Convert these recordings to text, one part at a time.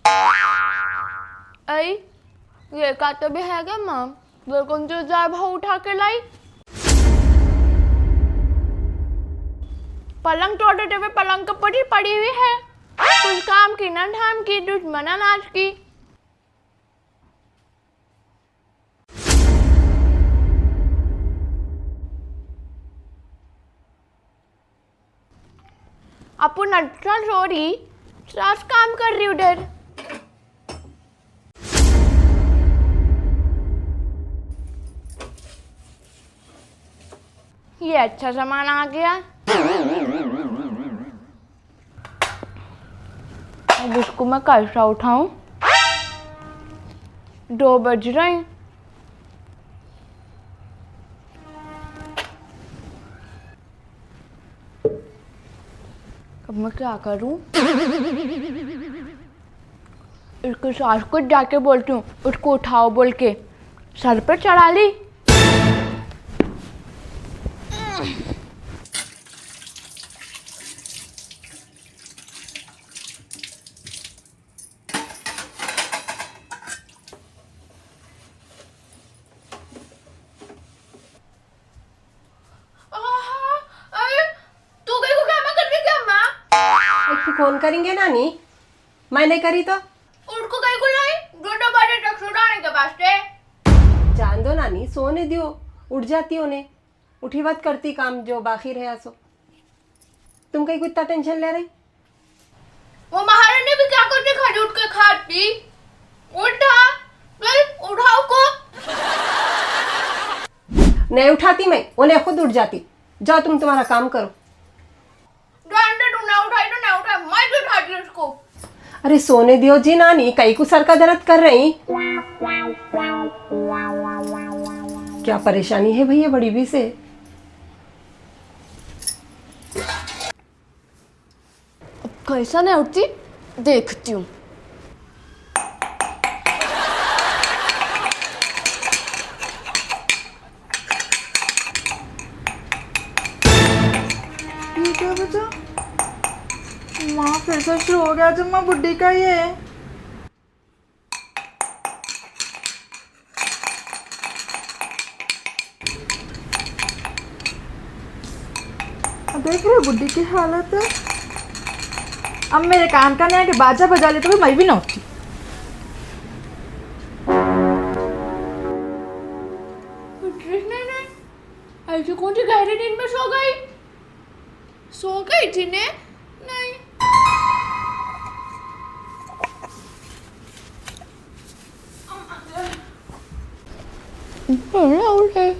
आई ये का तो भी है क्या माँ? वो कौन जो जार भाव उठा के लाई? पलंग तोड़ते हुए पलंग का पड़ी पड़ी हुई है। कुछ काम की ना ढाम की दुश्मना नाच की। अपन अच्छा सॉरी सास काम कर रही उधर। ये अच्छा सामान आ गया। अब इसको मैं कैसा उठाऊं? 2 बज रहे हैं। अब मैं क्या करूं? इसको सास को जाके बोलती हूँ, उसको उठाओ बोल के सर पर चढ़ा ली। फोन करेंगे नानी, मैं नहीं करी तो उनको कहीं को लाई 2 बजे तक सुलाने के वास्ते। जान दो नानी, सोने दियो, उठ जाती उन्हें, उठी बात करती काम जो बाकी रहा सो। तुम कहीं इतना टेंशन ले रही? वो महारानी भी क्या करती, खड़ी उठ के खाती। उठा उठाओ को नहीं उठाती मैं, उन्हें खुद उठ जाती। जाओ तुम तुम्हारा काम करो। मैं क्यों उठाती उसको? अरे सोने दियो जी नानी, कई को सर का दर्द कर रही। क्या परेशानी है भैया बड़ी भी से? कैसा नहीं उठती देखती हूँ। ये क्या बचा? माँ फिर से शुरू हो गया जब माँ बुड्ढी का ये। देख रहे बुड्ढी की हालत। अब मेरे कान का नहीं आके बाजा बजा ले तो भी मैं भी ना उठती। ऐसे कौन सी गहरी नींद में सो गई थी ने? नहीं उठे।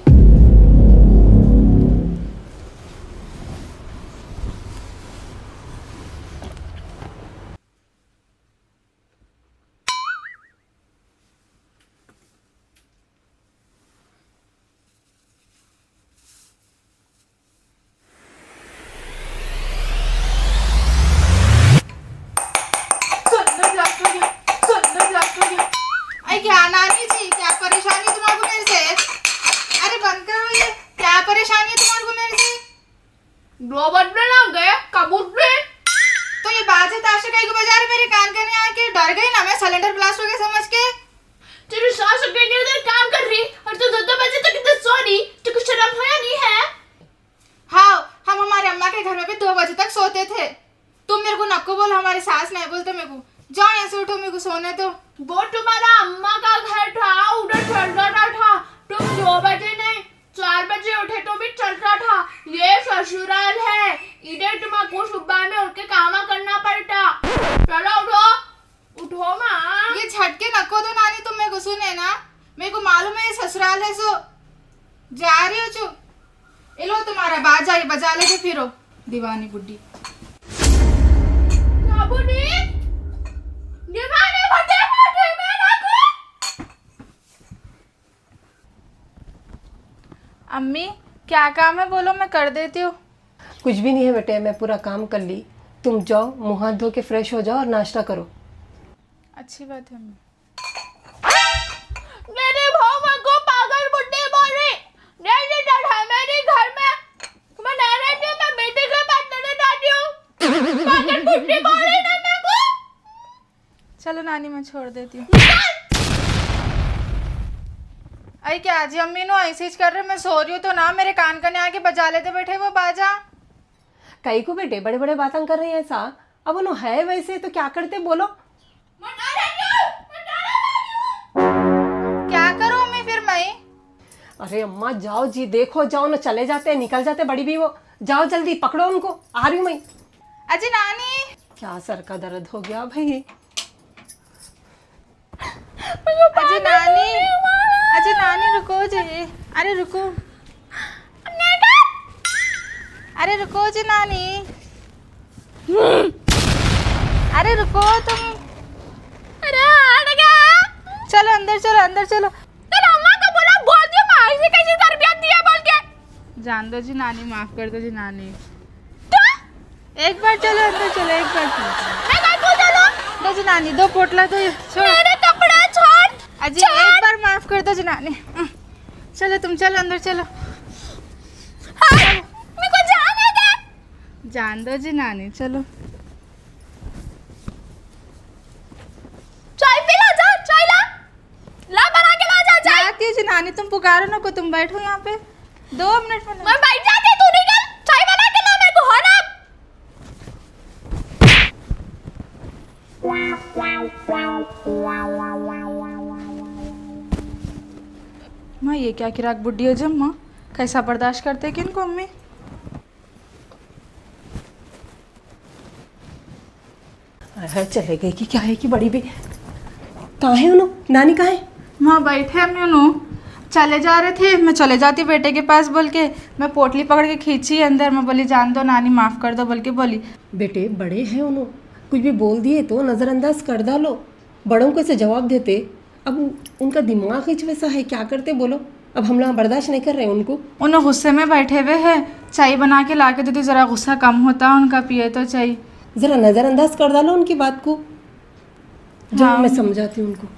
क्या नानी जी, क्या परेशानी तुम्हारे को मेरे से? अरे बंद करो ये, क्या परेशानी है तुम्हारे को मेरे से? 2 बजने लग गए कबूत में। तो ये बाजे ताशे कहीं को बजा रहे मेरे कान के नहीं आके? डर गई ना मैं, सिलेंडर ब्लास्ट हो गया समझ के। तेरी सास अकेले उधर काम कर रही और तू 2 बजे तक इधर सो रही। तुझको शर्म होया नहीं है? हाँ, हम हमारे अम्मा के घर में भी 2 बजे तक सोते थे। तुम मेरे को नको बोल, हमारी सास नहीं बोलते मेरे को। जाओ यहाँ से उठो, मेरे को सोने दो। वो तुम्हारा अम्मा का घर था, उधर चल रहा था। तुम 2 बजे नहीं 4 बजे उठे तो भी चलता था। ये ससुराल है, इधर तुमको सुबह में उठ के काम करना पड़ता। चलो उठो उठो माँ। ये झटके नको दो नानी, तुम मेरे को सुने ना, मेरे को मालूम है ये ससुराल है। सो जा रही हो चुप। ये लो तुम्हारा बाजा, ये बजा लेके फिरो दीवानी बुड्ढी। अम्मी क्या काम है बोलो, मैं कर देती हूँ। कुछ भी नहीं है बेटे, मैं पूरा काम कर ली। तुम जाओ, मुंह हाथ धो के फ्रेश हो जाओ और नाश्ता करो। अच्छी बात है अम्मी। मेरे भाव को पागल बुड्ढी बोल रही। नहीं बैठा मेरे घर में, मैं नहीं रहती हूँ, मैं बेटे के पास नहीं जाती हूँ। पागल बुड्ढी बोल रही ना मेरे को। चलो नानी मैं छोड़ देती हूँ। अरे क्या जी अम्मी नो ऐसे ही कर रहे, मैं सो रही हूँ तो ना मेरे कान कने आके बजा लेते बैठे वो बाजा। कई को बेटे बड़े बड़े बातें कर रहे हैं ऐसा, अब उन्हों है वैसे तो क्या करते बोलो। क्या करूँ अम्मी फिर मैं? अरे अम्मा जाओ जी, देखो जाओ ना, चले जाते निकल जाते बड़ी भी वो, जाओ जल्दी पकड़ो उनको, आ रही हूँ मैं। अजी नानी, क्या सर का दर्द हो गया भाई। अजी नानी, अजी नानी रुको जी, अरे रुको, अरे रुको जी नानी, अरे रुको तुम, अरे हट गया। चलो अंदर चलो, अंदर चलो। तेरे अम्मा को बोला बोल दिया माँ ऐसी कैसी तरबियत दी है बोल के। जान दो जी नानी, माफ कर दो जी नानी। तो एक बार चलो अंदर चलो, एक बार चलो। मैं कहीं को चलूं? दो जी नानी, दो पोटला तो छोड़। मेरे कपड़े छोड़। अजी एक बार माफ कर दो जी नानी। चलो तुम चलो अंदर चलो। हाँ, मेरे को जाने दे। जान दो जी नानी, चलो। चाय पिला जा, चाय ला, ला बना के ला जा चाय। आती है जी नानी, तुम पुकारो ना को, तुम बैठो यहाँ पे 2 मिनट में। मैं बैठ जाती, तू निकल, चाय बना के ला मेरे को, हो ना। माँ ये क्या किराक बुड्ढी हो जम, माँ कैसा बर्दाश्त करते कि इनको अम्मी। है चले गए कि क्या है कि बड़ी भी कहाँ है उन्हों, नानी कहाँ है? माँ बैठे अम्मी उन्हों, चले जा रहे थे, मैं चले जाती बेटे के पास बोल के, मैं पोटली पकड़ के खींची अंदर, मैं बोली जान दो नानी माफ़ कर दो बोल के बोली। बेटे बड़े हैं उन्हों, कुछ भी बोल दिए तो नज़रअंदाज कर डालो, बड़ों को ऐसे जवाब देते। अब उनका दिमाग ही वैसा है, क्या करते बोलो। अब हम लोग बर्दाश्त नहीं कर रहे हैं उनको। उन्हें गुस्से में बैठे हुए हैं, चाय बना के ला के देती, ज़रा गुस्सा कम होता उनका, पिए तो चाय। ज़रा नज़रअंदाज कर डालो उनकी बात को, जो हाँ। मैं समझाती हूँ उनको।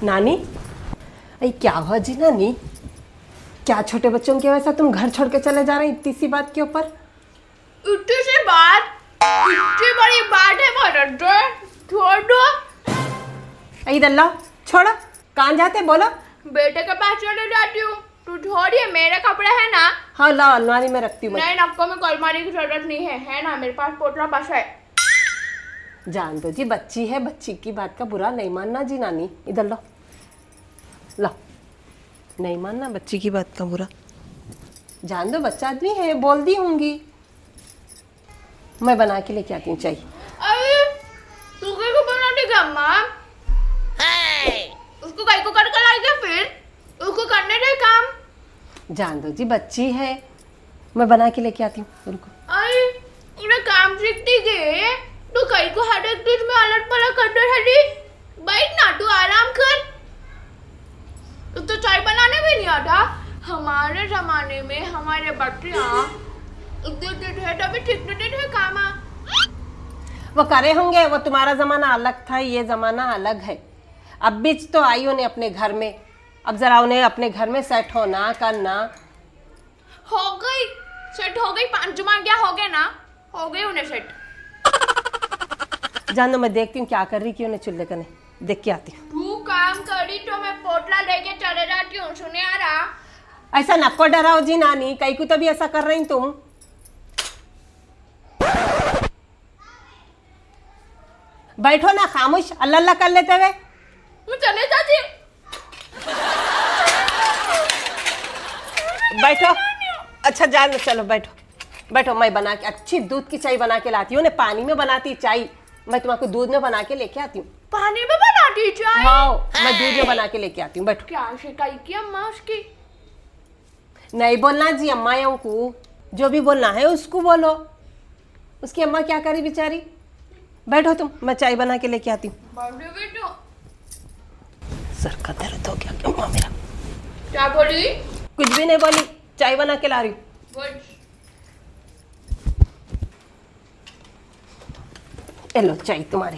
नानी अरे क्या हुआ जी नानी, क्या छोटे बच्चों के वैसा तुम घर छोड़ के चले जा रहे हैं इतनी सी बात के ऊपर? इतनी सी बात, इतनी बड़ी बात है मदद दो, छोड़ दो। इधर लाओ, छोड़ो, कहाँ जाते बोलो। बेटे के पास चले जाती हूँ, तू छोड़िए, मेरे कपड़े हैं ना। हाँ लाओ, अलमारी में रखती हूँ मैं। नहीं नक्को में अलमारी की जरूरत नहीं है ना, मेरे पास पोटला बस है। जान दो जी, बच्ची है, बच्ची की बात का बुरा नहीं मानना जी नानी। इधर लो, लो, नहीं मानना बच्ची की बात का बुरा। जान दो, बच्चा आदमी है, बोल दी होंगी। मैं बना के लेके आती हूँ चाय। अरे तू क्या को बना देगा अम्मा? उसको कहीं को कर कर आएगा, फिर उसको करने दे काम। जान दो जी, बच्ची है, मैं बना के लेके आती हूँ उनको। अरे उन्हें काम सीखती गए तो कहीं को हर एक चीज में अलग पलट करते रहती। बैठ ना, तू आराम कर। तो चाय बनाने भी नहीं आता। हमारे जमाने में हमारे बच्चियाँ इतने थे तभी ठीक नहीं थे काम। वो करे होंगे, वो तुम्हारा ज़माना अलग था, ये ज़माना अलग है। अब भी तो आई उन्हें अपने घर में, अब ज़रा उन्हें अपने घर में सेट होना करना। हो गई सेट, हो गई, 5 जुमा क्या हो गए ना, हो गई उन्हें सेट। जान दो, मैं देखती हूँ क्या कर रही कि उन्हें चूल्हे कने, देख के आती हूँ। तू काम करी तो मैं पोटला लेके चले जाती हूँ, सुने आ रहा? ऐसा नको डराओ जी नानी, कई को तो भी ऐसा कर रही तुम। बैठो ना, खामोश, अल्लाह अल्लाह कर लेते हुए। मैं चले जाती हूँ। बैठो, अच्छा जान दो, चलो बैठो बैठो, मैं बना के अच्छी दूध की चाय बना के लाती हूँ। उन्हें पानी में बनाती चाय, मैं तुम्हारे दूध में बना के लेके आती हूँ। पानी में बनाती चाय? हाँ, मैं दूध में बना के लेके आती हूँ, बैठो। क्या शिकायत की अम्मा उसकी? नहीं बोलना जी अम्मायों को, जो भी बोलना है उसको बोलो। उसकी अम्मा क्या करी बेचारी। बैठो तुम, मैं चाय बना के लेके आती हूँ। सर का दर्द हो गया क्यों अम्मा मेरा। क्या बोली? कुछ भी नहीं बोली, चाय बना के ला रही हूँ। ये लो चाय तुम्हारी।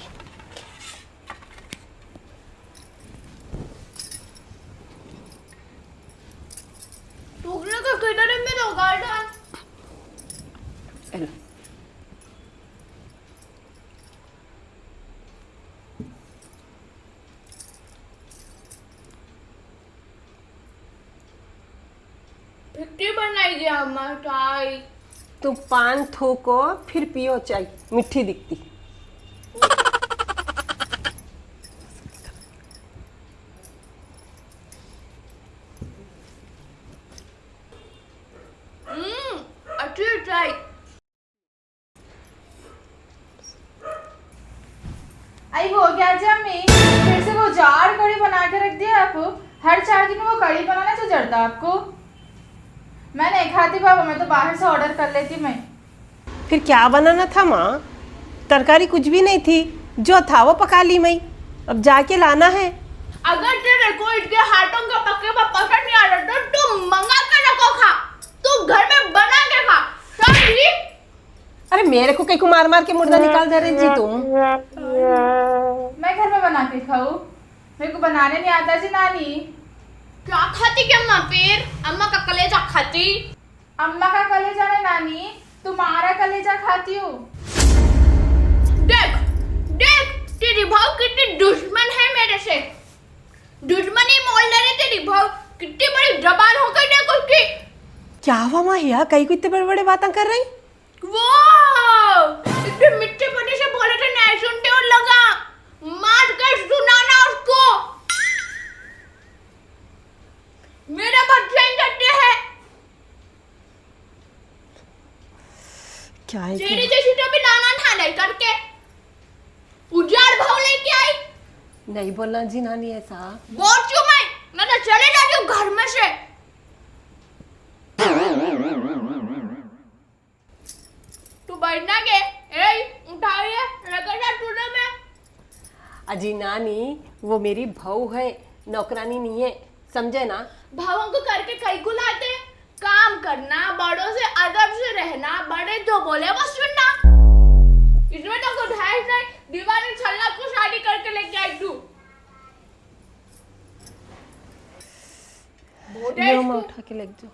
टूकने का किधर है मेरा गार्डन? ये लो। फिक्की बनाएगी अम्मा चाय। तुम पान थूको फिर पियो चाय, मिठी दिखती। अच्छी है चाय। आई हो गया जम्मी, फिर से वो जार कड़ी बना के रख दिया आपको। हर 4 दिन में वो कड़ी बनाना तो जड़ता आपको। मैं नहीं खाती बाबा, मैं तो बाहर से ऑर्डर कर लेती मैं। फिर क्या बनाना था माँ? तरकारी कुछ भी नहीं थी, जो था वो पका ली मैं। अब जाके लाना है। अगर तेरे को इनके हाथों का पके हुआ पसंद नहीं आ रहा तो तू मंगा के रखो खा, तू घर में बना के खा, समझी? अरे मेरे को कहीं को मार मार के मुर्दा निकाल दे रही जी तुम। मैं घर में बना के खाऊं? मेरे को बनाने नहीं आता जी नानी। क्या खाती क्या अम्मा? फिर अम्मा का कलेजा खाती। अम्मा का कलेजा नहीं नानी, तुम्हारा कलेजा खाती हूँ। देख देख तेरी भाव कितनी दुश्मन है मेरे से। दुश्मनी मोल ले रही तेरी भाव, कितनी बड़ी जबान हो गई देखो उसकी। क्या हुआ माँ या कहीं को इतने बड़े बड़े बातें कर रही? वाह इतने मिट्टी पट्टी से बोले थे नहीं सुनते और लगा मार कर सुनाना उसको। मेरा बच्चा ही करते हैं। क्या है तेरी जैसी तो भी लाना था नहीं करके उजाड़ भाव लेके आई। नहीं बोलना जी नानी ऐसा। बोल क्यों मैं तो चले जाती हूँ घर में से। तू बैठना के उठाइए लेकर जा तूने में। अजी नानी वो मेरी बहू है, नौकरानी नहीं है, समझे ना? भावों को करके कई को लाते, काम करना, बड़ों से अदब से रहना, बड़े जो बोले वो सुनना। इसमें तो कुछ है ही नहीं। दीवानी छल्ला को शादी करके लेके आई तू। यो मैं उठा के लेके जाओ।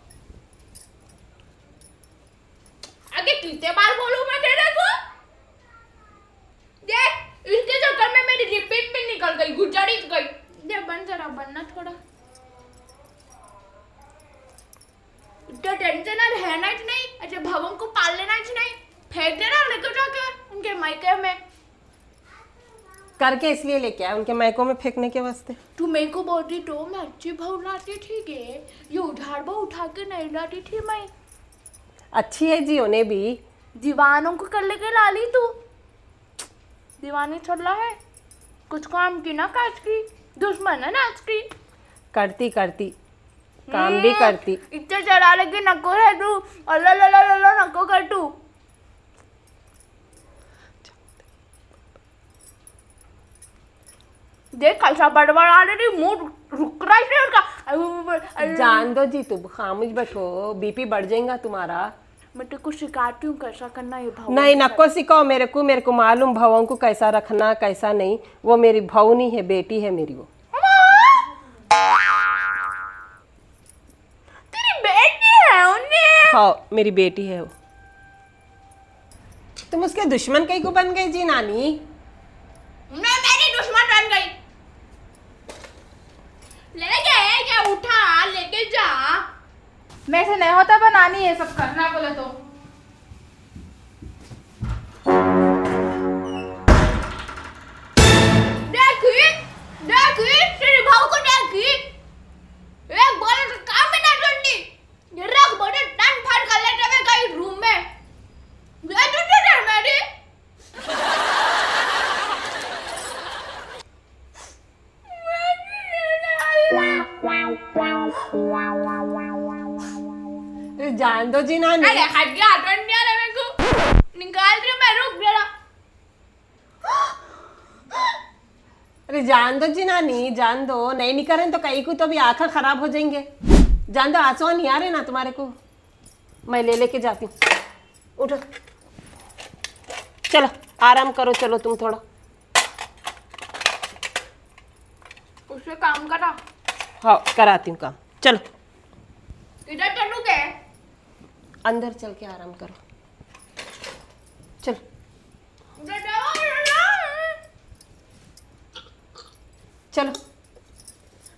आगे कितने बार बोलूं मैं तेरे को? देख इसके चक्कर में मेरी रिपीट भी निकल गई, गुजर गई। दे बन जरा बनना थोड़ा। इतना टेंशन ना रहना ही नहीं, अच्छा भावों को पाल लेना ही नहीं, फेंक देना लेकर जाके उनके मायके में। करके इसलिए लेके आया उनके मायकों में फेंकने के वास्ते। तू मेरे को बोलती तो मैं अच्छी भाव लाती थी के, ये उधार भाव उठा के नहीं लाती थी मैं। अच्छी है जी उन्हें भी। दीवानों को कर लेके ला ली तू। दीवानी चला है, कुछ काम की ना काज की, दुश्मन है ना आज की। करती करती काम भी करती। इतने चढ़ा लेके नको है तू, अल्लाह नको कर तू। देख कैसा बड़बड़ा रही, मुंह रुक रहा है उसका। जान दो जी, तुम खामोश बैठो, बीपी बढ़ जाएगा तुम्हारा। मैं तेरे को सिखाती हूँ कैसा करना ये भाव। नहीं नको सिखाओ मेरे को मालूम भावों को कैसा रखना कैसा नहीं। वो मेरी भाव नहीं है, बेटी है मेरी वो। तेरी बेटी है उन्हें? हाँ मेरी बेटी है वो। तुम उसके दुश्मन कहीं को बन गई जी नानी। मैं मेरी दुश्मन बन गई। ले गए क्या? उठा लेके जा। मेरे से नहीं होता बनानी ये सब करना बोले तो। देखी तेरी भाव को देखी, एक बोले तो काम में ना सुनती। ये रख बोले टन फट कर लेते हुए कहीं रूम में। ये तो मेरी जान दो जी नानी। अरे हट गया, हट नहीं आ रहा मेरे को। निकाल रही हूँ मैं, रुक जरा। अरे जान दो जी नानी, जान दो। नहीं निकलें तो कहीं को तो अभी आंखें खराब हो जाएंगे। जान दो, आंसू नहीं आ रहे ना तुम्हारे को। मैं ले लेके जाती हूँ। उठो चलो आराम करो, चलो तुम थोड़ा। उससे काम करा। हाँ कराती हूँ काम, चलो इधर चलू के? अंदर चल के आराम करो, चलो। चलो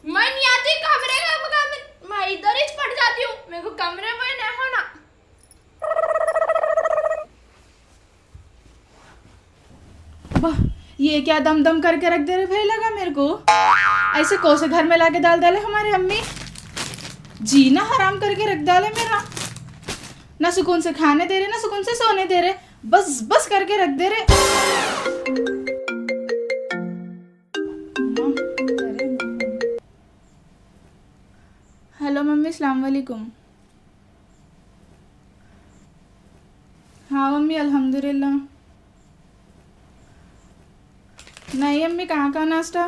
मैं नहीं आती कमरे का, मैं इधर ही पड़ जाती हूँ। मेरे को कमरे में नहीं होना। वाह, ये क्या दम दम करके रख दे रहे भाई, लगा मेरे को ऐसे कोसे घर में लाके डाल डाले हमारे अम्मी। जीना हराम करके रख डाले मेरा, ना सुकून से खाने दे रहे ना सुकून से सोने दे रहे, बस बस करके रख दे रहे। हेलो मम्मी, अस्सलाम वालेकुम। हाँ मम्मी, अल्हम्दुलिल्लाह। नहीं अम्मी, कहाँ का नाश्ता?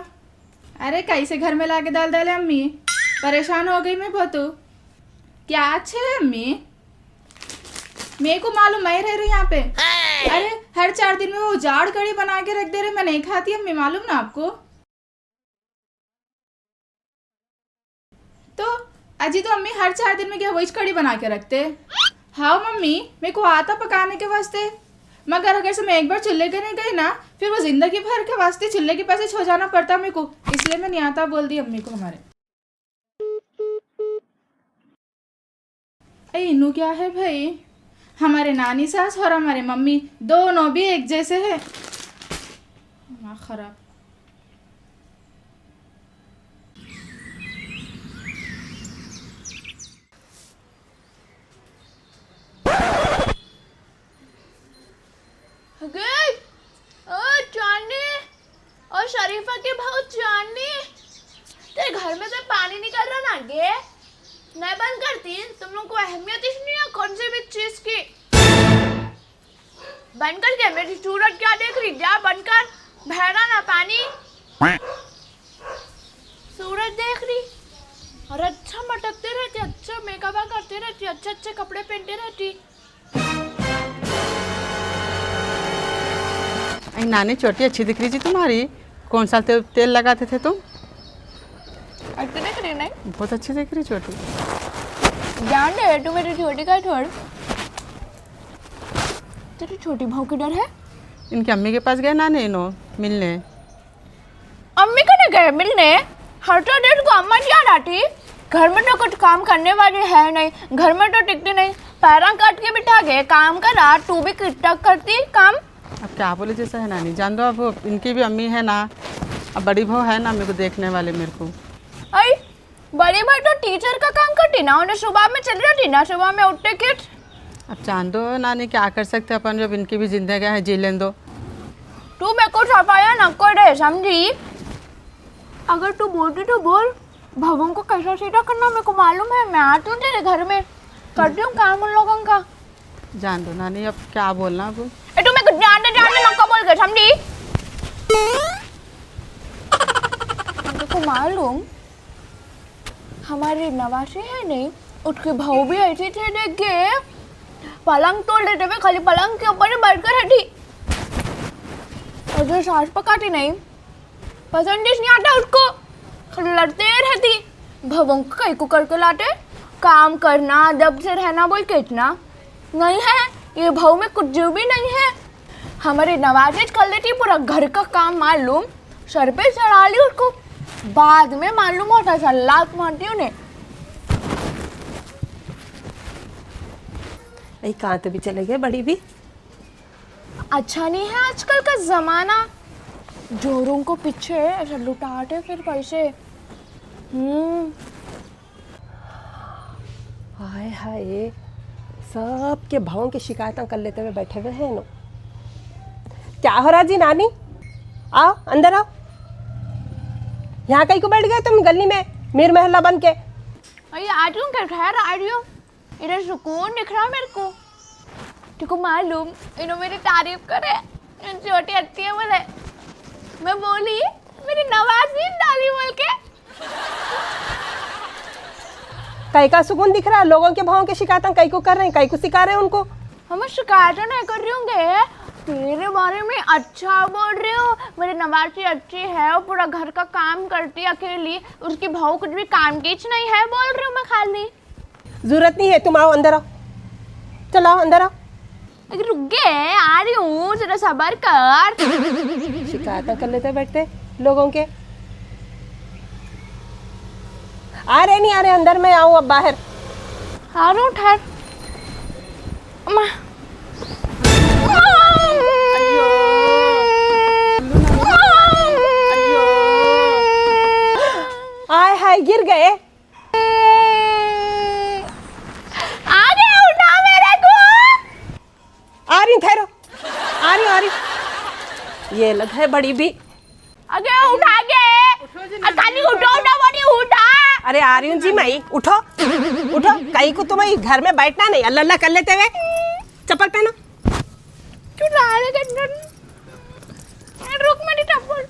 अरे कैसे घर में लाके डाल डाले अम्मी, परेशान हो गई मैं बहुत। क्या अच्छे है अम्मी, मेरे को मालूम मैं रह रही यहाँ पे। अरे हर 4 दिन में वो जाड़ कड़ी बना के रख दे रहे, मैं नहीं खाती अम्मी, मालूम ना आपको। तो अजी तो अम्मी हर 4 दिन में क्या वही कड़ी बना के रखते। हाँ मम्मी, मेरे को आता पकाने के वास्ते, मगर अगर से मैं एक बार चूल्हे के नहीं गई ना, फिर वो जिंदगी भर के वास्ते चूल्हे के पास हो जाना पड़ता मेरे को, इसलिए मैं नहीं आता बोल दी अम्मी को हमारे। इनू क्या है भाई, हमारे नानी सास और हमारे मम्मी दोनों भी एक जैसे हैं। खराब। चांदनी और शरीफा की बहू चांदनी, तेरे घर में से पानी निकल रहा ना गे, नहीं बंद करती? तुम लोग को अहमियत ही नहीं है कौन सी भी चीज की। बंद कर के, मेरी सूरत क्या देख रही, जा बंद कर, बहरा ना पानी। सूरत देख रही और अच्छा मटकते रहती, अच्छा मेकअप करते रहती, अच्छे अच्छे कपड़े पहनते रहती। नानी छोटी अच्छी दिख रही थी तुम्हारी, कौन सा तेल लगाते थे तुम? अच्छी दिख रही नहीं? बहुत अच्छी दिख रही छोटी। जान दे तू मेरी छोटी का छोड़, तेरी छोटी बहू किधर है? इनकी अम्मी के पास गए नानी इनो मिलने। अम्मी को नहीं गए मिलने? हर तो दिन को अम्मा जी याद आती, घर में तो कुछ काम करने वाली है नहीं, घर में तो टिकती नहीं, पैरा काट के बिठा गए काम करा, तू भी कितना करती काम। अब क्या बोले जैसा है नानी, जान दो, अब इनकी भी अम्मी है ना, अब बड़ी बहू है ना मेरे को देखने वाले मेरे को। अरे बड़ी भाई तो टीचर का काम करती ना, उन्हें सुबह में चली जाती ना, सुबह में उठते किट। अब जान दो नानी, क्या कर सकते अपन, जब इनकी भी जिंदगी है, जी लें दो। तू मेरे को छपाया न करे, समझी? अगर तू बोलती तो बोल, भवन को कैसा सीधा करना मेरे को मालूम है, मैं आती हूँ तेरे घर में, करती हूँ काम उन लोगों का। जान दो नानी, अब क्या बोलना। अब तू मेरे को जान दे मक्का बोल के, समझी? देखो मालूम, हमारी नवासी है नहीं, उसकी बहू भी ऐसी थी, देख के पलंग तोड़ देते हुए खाली पलंग के ऊपर ही बैठ कर रहती, और जो सास पकाती नहीं, पसंद नहीं आता उसको, लड़ते रहती। भवन को कहीं को करके लाते, काम करना दब से रहना बोल के, इतना नहीं है ये बहू में कुछ जो भी नहीं है। हमारी नवाज़ेज कर लेती पूरा घर का काम, मालूम सर पे चढ़ा ली उसको, बाद में मालूम होता था लात मारती उन्हें। कहाँ तो भी चले गए बड़ी भी। अच्छा नहीं है आजकल का जमाना, जोरों को पीछे ऐसा लुटाते फिर पैसे। हाय हाय, सबके भावों की शिकायतें कर लेते हुए बैठे हुए हैं नो। क्या हो रहा जी नानी, आओ अंदर आओ। यहाँ कहीं को बैठ गए तुम गली में मीर महल्ला बन के? अरे आ रही हूँ, क्या ठहर आ रही हूँ, इधर सुकून दिख रहा मेरे को। तुमको मालूम इन्होंने मेरी तारीफ करे, छोटी अच्छी है बोले, मैं बोली मेरी नवाज़ी डाली बोल के। कई का सुकून दिख रहा है, लोगों के भावों की शिकायतें कई को कर रहे हैं, कई को सिखा रहे हैं उनको। हमें शिकायत नहीं कर रही होंगे, तेरे बारे में अच्छा बोल रही हो, मेरी नवाज़ी अच्छी है, वो पूरा घर का काम करती है अकेली, उसकी बहू कुछ भी काम कीच नहीं है बोल रही हूँ मैं खाली। जरूरत नहीं है, तुम आओ अंदर आओ, चलो आओ अंदर आओ। अगर रुक गए, आ रही हूँ, जरा सब्र कर। शिकायतें कर लेते बैठते लोगों के। आ रहे नहीं आ रहे अंदर, मैं आऊँ अब बाहर? आ रहा हूँ, ठहर। अम्मा। आय हाय गिर गए। आगे उठा मेरे को। आ रही हूँ, ठहरो। आ रही हूँ। ये लग है बड़ी भी। आगे उठा के। खाली उठो उठो बोली उठा। अरे आ रही हूँ जी मैं। उठो उठो, कहीं को तुम्हें घर में बैठना नहीं, अल्लाह अल्लाह कर लेते हुए। चप्पल पहनो। क्यों डाले के अंदर? रुक मेरी चप्पल।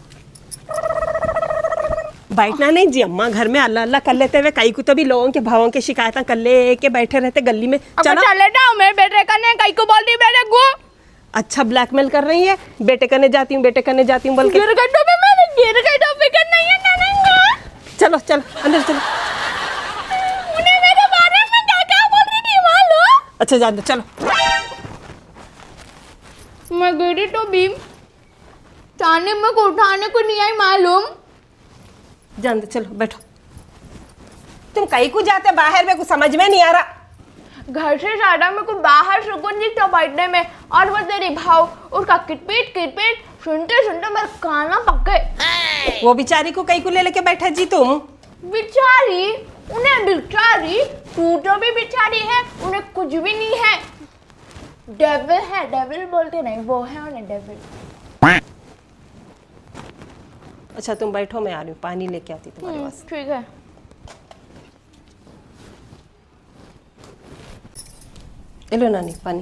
बैठना नहीं जी अम्मा, घर में अल्लाह अल्लाह कर लेते हुए कहीं को तो भी लोगों के भावों की शिकायतें कर ले के बैठे रहते गली में। चलो चले जाओ, मेरे बेटे करने कहीं को बोल रही मेरे को। अच्छा ब्लैकमेल कर रही है, बेटे करने जाती हूँ बेटे करने जाती हूँ बोल के। गिर गई तो भी मैंने गिर गई तो फिक्र नहीं है ननंगा। चलो चलो अंदर चलो। उन्हें मेरे बारे में क्या क्या बोल रही थी मालूम? अच्छा जान दो, चलो। मैं गिरी तो भी चाने में को उठाने को नहीं आई मालूम। जान दो, चलो बैठो। तुम कहीं को जाते बाहर में, कुछ समझ में नहीं आ रहा। घर से ज्यादा मेरे को बाहर सुकून दिखता बैठने में। और वो तेरी भाव उसका किटपीट सुनते सुनते मेरे काना पक गए। वो बेचारी को कहीं को ले लेके बैठा जी तुम। बेचारी? उन्हें बेचारी? तू तो भी बेचारी है, उन्हें कुछ भी नहीं है। डेविल है, डेविल बोलते नहीं, वो है उन्हें डेविल। अच्छा तुम बैठो, मैं आ रही हूँ, पानी लेके आती तुम्हारे पास। ठीक है। लो नानी पानी।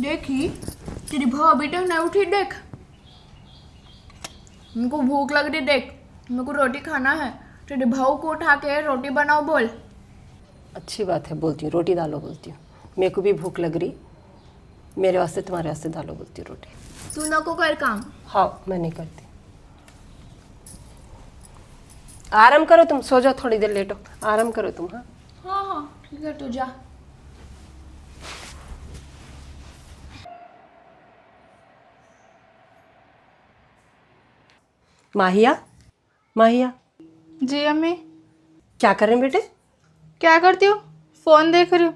देखी तेरी भाव अभी तक नहीं उठी, देख। उनको भूख लग रही, देख। मेरे को रोटी खाना है, तेरे भाव को उठा के रोटी बनाओ बोल। अच्छी बात है, बोलती हूँ रोटी डालो बोलती हूँ। मेरे को भी भूख लग रही, मेरे वास्ते तुम्हारे वास्ते डालो बोलती हूँ रोटी। तू ना को कर काम। हाँ मैं नहीं करती। आराम करो तुम, सो जाओ थोड़ी देर, लेटो आराम करो तुम। हाँ हाँ हाँ ठीक है, तू जा। माहिया, माहिया जी अम्मी। क्या कर रहे हैं बेटे? क्या करती हूँ? फोन देख रही हूँ।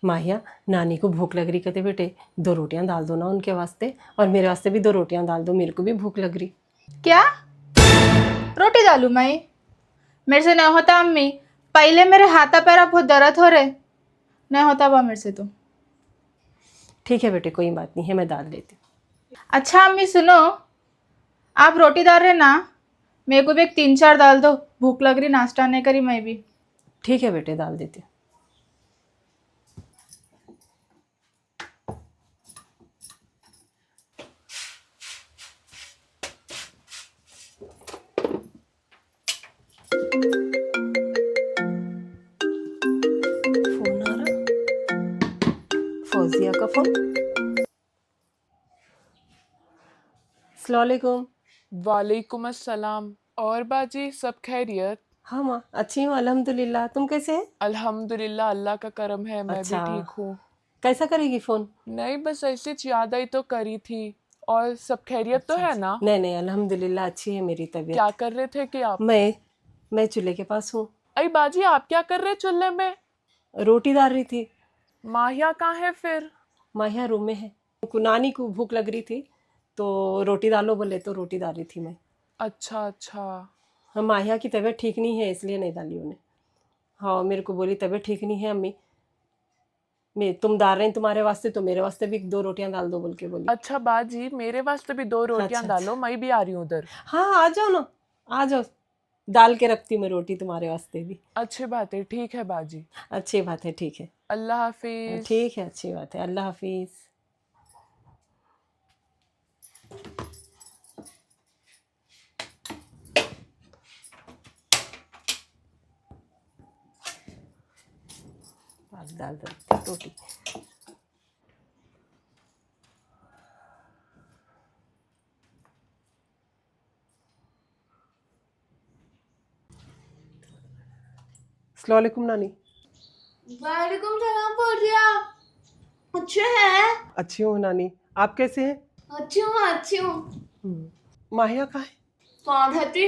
माहिया नानी को भूख लग रही, कहते बेटे 2 रोटियां डाल दो ना उनके वास्ते, और मेरे वास्ते भी 2 रोटियां डाल दो, मेरे को भी भूख लग रही। क्या रोटी डालूं मैं? मेरे से नहीं होता अम्मी। पहले मेरे हाथा पैरा बहुत दर्द हो रहे, नहीं होता बा मेरे से तो। ठीक है बेटे कोई बात नहीं है, मैं डाल देती हूँ। अच्छा अम्मी सुनो, आप रोटी डाल रहे ना, मेरे को भी एक 3-4 डाल दो, भूख लग रही, नाश्ता नहीं करी मैं भी। ठीक है बेटे डाल देती हूँ। फोन आ रहा, फौजिया का फोन। अस्सलामुअलैकुम। वालेकुम अस्सलाम। और बाजी सब खैरियत? हाँ माँ अच्छी हूँ अल्हम्दुलिल्लाह, तुम कैसे है? अल्हम्दुलिल्लाह, अल्लाह का करम है, मैं अच्छा। भी ठीक हूँ। कैसा करेगी फोन? नहीं बस ऐसे याद आई तो करी थी। और सब खैरियत तो है ना? नहीं नहीं अल्हम्दुलिल्लाह अच्छी है मेरी तबीयत। क्या कर रहे थे कि आप? मैं चूल्हे के पास हूँ। अरे बाजी आप क्या कर रहे चूल्हे में? रोटी डाल रही थी। माहिया कहाँ है फिर? माहिया रूम में है। नानी को भूख लग रही थी तो रोटी डालो बोले तो रोटी डाल रही थी मैं। अच्छा अच्छा। हाँ माहिया की तबीयत ठीक नहीं है इसलिए नहीं डाली उन्हें। हाँ मेरे को बोली तबीयत ठीक नहीं है अम्मी, मैं तुम डाल रहे हैं तुम्हारे वास्ते तो मेरे वास्ते भी 2 रोटियां डाल दो बोल के बोली। अच्छा बाजी मेरे वास्ते भी 2 रोटियां अच्छा, डालो, मैं भी आ रही हूँ उधर। हाँ आ जाओ ना, आ जाओ, डाल के रखती हूँ मैं रोटी तुम्हारे वास्ते भी। अच्छी बात है, ठीक है बाजी। अच्छी बात है, ठीक है। अल्लाह हाफिज। ठीक है अच्छी बात है, अल्लाह हाफिज। दाल रोटी। अस्सलाम वालेकुम नानी। वालेकुम सलाम फौजिया। अच्छे हैं? अच्छी हूँ नानी, आप कैसे हैं? अच्छी हूँ। माहिया कहाँ है? कौन है थी?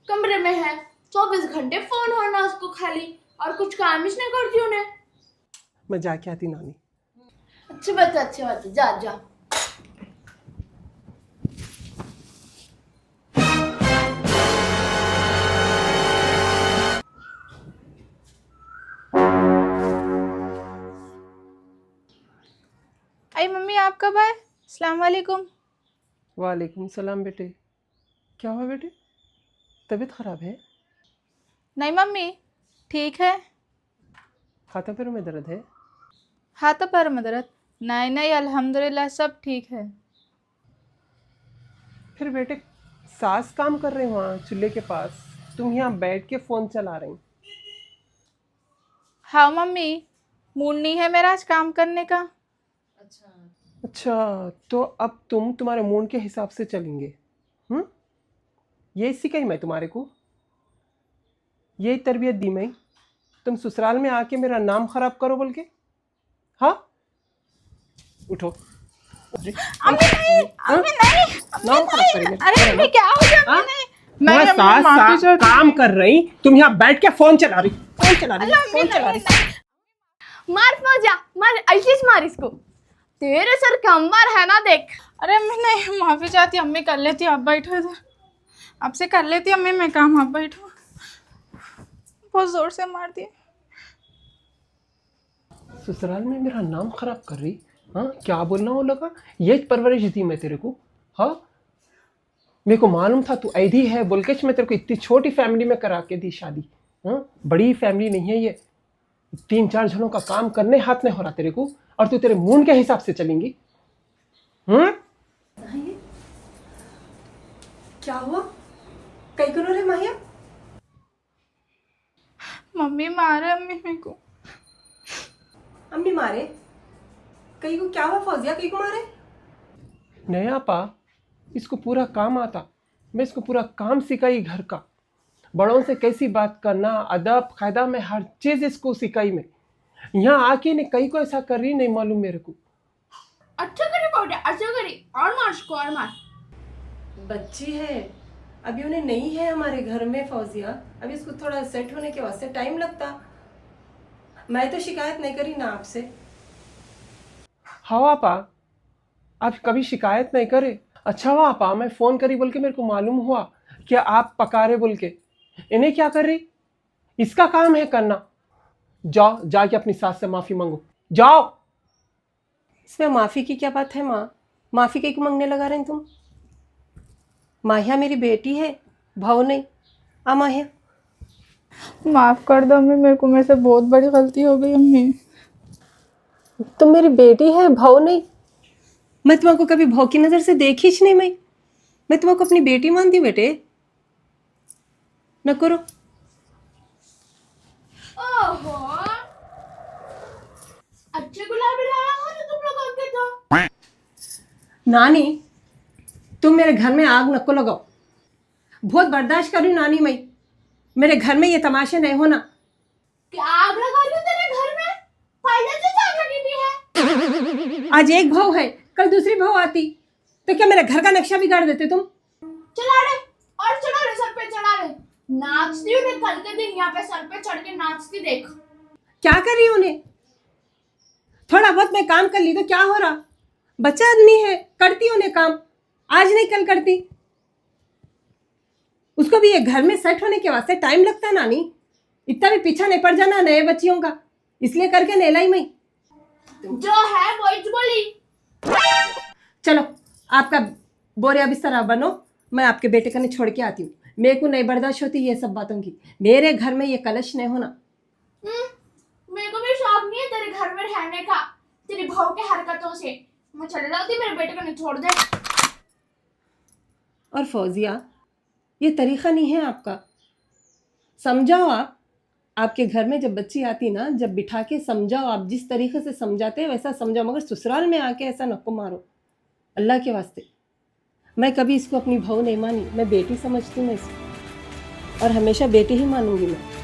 कमरे में है। 24 घंटे फोन होना उसको खाली, और कुछ काम ही नहीं करती उन्हें। मैं जाके आती नानी। अच्छी बात है, जा जा। आई मम्मी आप कब आए? अस्सलाम वालेकुम। वालेकुम सलाम बेटे। क्या हुआ बेटे, तबीयत खराब है? नहीं मम्मी, ठीक है। हाथों पैरों में दर्द है? हाथों पैर में दर्द? नहीं नहीं, अल्हम्दुलिल्लाह सब ठीक है। फिर बेटे सास काम कर रहे वहाँ चूल्हे के पास, तुम यहाँ बैठ के फोन चला रही। हाँ मम्मी, मूड नहीं है मेरा आज काम करने का। अच्छा, तो अब तुम तुम्हारे मूड के हिसाब से चलेंगे? यही सिखाई मैं तुम्हारे को, यही तरबियत दी मैं? तुम ससुराल में आके मेरा नाम खराब करो बोल के? हाँ, उठो। अम्मी नहीं, अम्मी नहीं, नाम खराब करेंगे। अरे अम्मी क्या हो गया? हाँ? नहीं, तुम्हारे मैं सास माफी चाहती काम कर रही, तुम यहाँ बैठ के फोन चला रही। मार फौजिया, मार, ऐसे ही मार इसको। तेरे सर कमर है ना, देख। अरे अम्मी नहीं, माफी चाहती, अम्मी कर लेती, आप बैठो इधर। आपसे कर लेती अम्मी मैं काम, आप बैठो। बहुत जोर से मार दिया। ससुराल में मेरा नाम खराब कर रही। हाँ, क्या बोलना वो लगा? ये परवरिश दी मैं तेरे को? हाँ, मेरे को मालूम था तू ऐधी है बोल के मैं तेरे को इतनी छोटी फैमिली में करा के दी शादी। हाँ, बड़ी फैमिली नहीं है ये। 3-4 जनों का काम करने हाथ नहीं हो रहा तेरे को, और तू तेरे मूड के हिसाब से चलेंगी? क्या हुआ? कहीं करो रे माहिया? मम्मी मारे अम्मी मेरे को। अम्मी मारे? कहीं को क्या हुआ फौजिया, कहीं को मारे? नहीं आपा, इसको पूरा काम आता। मैं इसको पूरा काम सिखाई घर का, बड़ों से कैसी बात करना, अदब कायदा में हर चीज इसको सिखाई मैं। यहाँ आके ने कहीं को ऐसा कर रही नहीं मालूम मेरे को। अच्छा करी फौजिया, अच्छा करी। और मार इसको, और मार। बच्ची है, अभी उन्हें नहीं है हमारे घर में फौजिया, अभी इसको थोड़ा सेट होने के वास्ते टाइम लगता। मैं तो शिकायत नहीं करी ना आपसे। हाँ आपा, आप कभी शिकायत नहीं करे। अच्छा हुआ आपा मैं फोन करी बोल के मेरे को मालूम हुआ कि आप पका रहे बोल के। इन्हें क्या कर रही? इसका काम है करना। जाओ जाके अपनी सास से माफी मांगो, जाओ। इसमें माफी की क्या बात है माँ? माफी कहीं को मांगने लगा रहे तुम? माहिया मेरी बेटी है, भाव नहीं। आ माहिया, माफ कर दो अम्मी, मेरे को मेरे से बहुत बड़ी गलती हो गई अम्मी। तुम मेरी बेटी है, भाव नहीं। मैं तुमको कभी भाव की नजर से देखी ही नहीं। मैं तुमको अपनी बेटी मानती हूँ बेटे। न करो। ओहो, अच्छे गुलाबी लाया हो जो तुम लोग के तो। नानी, तुम मेरे घर में आग नको लगाओ। बहुत बर्दाश्त कर रही हूँ नानी मैं। मेरे घर में ये तमाशे नहीं होना। क्या आग लगा रही हो तेरे घर में? पहले से आग लगी हुई है। आज एक भाव है, कल दूसरी भाव आती तो क्या मेरे घर का नक्शा बिगाड़ देते तुम? चला रे, और चढ़ा रे, सर पे चढ़ा रे। नाचती हूँ कल के दिन यहाँ पे सर पे चढ़ के नाचती देख। क्या कर रही उन्हें? थोड़ा बहुत मैं काम कर ली तो क्या हो रहा? बच्चा आदमी है, करती उन्हें काम, आज नहीं कल करती। उसको भी ये घर में सेट होने के वास्ते टाइम लगता है नानी। इतना भी पीछा नहीं पड़ जाना नए बच्चियों का, इसलिए करके नहीं लाई मैं। जो है वो ही बोली। चलो आपका बोरिया बिस्तर बनो, मैं आपके बेटे का नहीं छोड़ के आती हूँ। मेरे को नहीं बर्दाश्त होती ये सब बातों की। मेरे घर में ये कलश नहीं होना। मेरे को भी शौक नहीं है तेरे घर में रहने का, तेरी बहू के हरकतों से। मैं चले जाती, मेरे बेटे को नहीं छोड़ दे। और फौजिया, ये तरीका नहीं है आपका, समझाओ आप। आपके घर में जब बच्ची आती ना, जब बिठा के समझाओ। आप जिस तरीके से समझाते हैं वैसा समझाओ, मगर ससुराल में आके ऐसा नको मारो अल्लाह के वास्ते। मैं कभी इसको अपनी बहू नहीं मानी, मैं बेटी समझती हूँ मैं इसको, और हमेशा बेटी ही मानूंगी मैं।